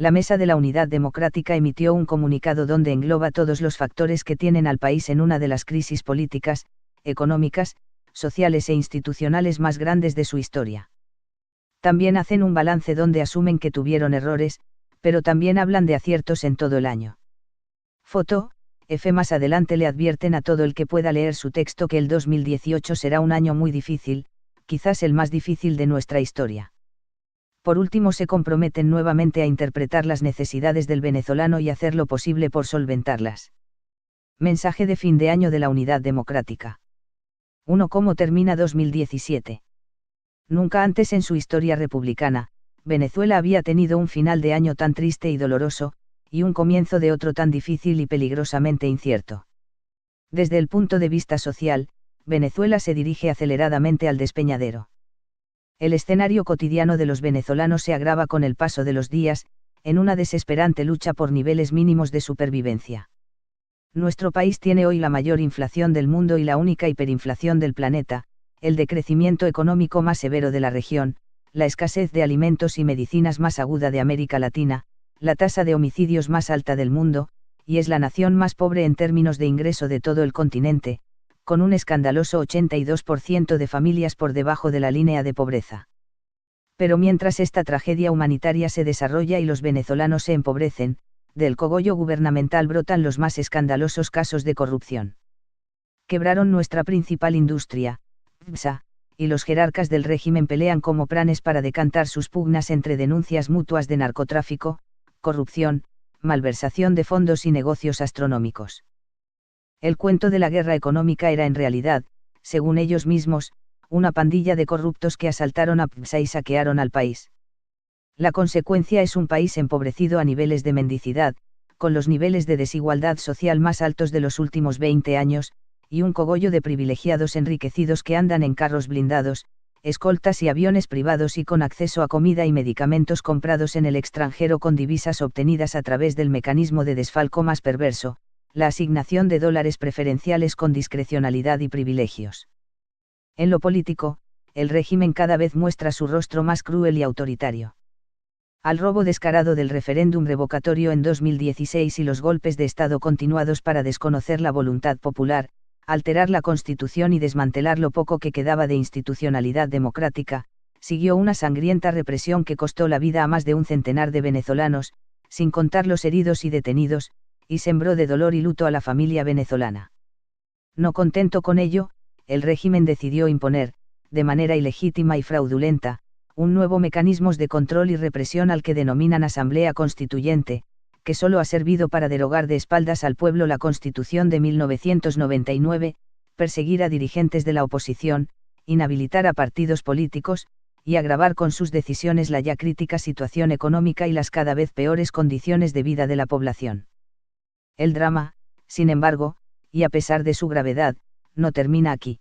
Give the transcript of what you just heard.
La Mesa de la Unidad Democrática emitió un comunicado donde engloba todos los factores que tienen al país en una de las crisis políticas, económicas, sociales e institucionales más grandes de su historia. También hacen un balance donde asumen que tuvieron errores, pero también hablan de aciertos en todo el año. Foto, F. Más adelante le advierten a todo el que pueda leer su texto que el 2018 será un año muy difícil, quizás el más difícil de nuestra historia. Por último, se comprometen nuevamente a interpretar las necesidades del venezolano y hacer lo posible por solventarlas. Mensaje de fin de año de la Unidad Democrática. 1. ¿Cómo termina 2017? Nunca antes en su historia republicana, Venezuela había tenido un final de año tan triste y doloroso, y un comienzo de otro tan difícil y peligrosamente incierto. Desde el punto de vista social, Venezuela se dirige aceleradamente al despeñadero. El escenario cotidiano de los venezolanos se agrava con el paso de los días, en una desesperante lucha por niveles mínimos de supervivencia. Nuestro país tiene hoy la mayor inflación del mundo y la única hiperinflación del planeta, el decrecimiento económico más severo de la región, la escasez de alimentos y medicinas más aguda de América Latina, la tasa de homicidios más alta del mundo, y es la nación más pobre en términos de ingreso de todo el continente, con un escandaloso 82% de familias por debajo de la línea de pobreza. Pero mientras esta tragedia humanitaria se desarrolla y los venezolanos se empobrecen, del cogollo gubernamental brotan los más escandalosos casos de corrupción. Quebraron nuestra principal industria, PDVSA, y los jerarcas del régimen pelean como pranes para decantar sus pugnas entre denuncias mutuas de narcotráfico, corrupción, malversación de fondos y negocios astronómicos. El cuento de la guerra económica era en realidad, según ellos mismos, una pandilla de corruptos que asaltaron a PDVSA y saquearon al país. La consecuencia es un país empobrecido a niveles de mendicidad, con los niveles de desigualdad social más altos de los últimos 20 años, y un cogollo de privilegiados enriquecidos que andan en carros blindados, escoltas y aviones privados y con acceso a comida y medicamentos comprados en el extranjero con divisas obtenidas a través del mecanismo de desfalco más perverso, la asignación de dólares preferenciales con discrecionalidad y privilegios. En lo político, el régimen cada vez muestra su rostro más cruel y autoritario. Al robo descarado del referéndum revocatorio en 2016 y los golpes de Estado continuados para desconocer la voluntad popular, alterar la Constitución y desmantelar lo poco que quedaba de institucionalidad democrática, siguió una sangrienta represión que costó la vida a más de un centenar de venezolanos, sin contar los heridos y detenidos, y sembró de dolor y luto a la familia venezolana. No contento con ello, el régimen decidió imponer, de manera ilegítima y fraudulenta, un nuevo mecanismo de control y represión al que denominan Asamblea Constituyente, que solo ha servido para derogar de espaldas al pueblo la Constitución de 1999, perseguir a dirigentes de la oposición, inhabilitar a partidos políticos, y agravar con sus decisiones la ya crítica situación económica y las cada vez peores condiciones de vida de la población. El drama, sin embargo, y a pesar de su gravedad, no termina aquí.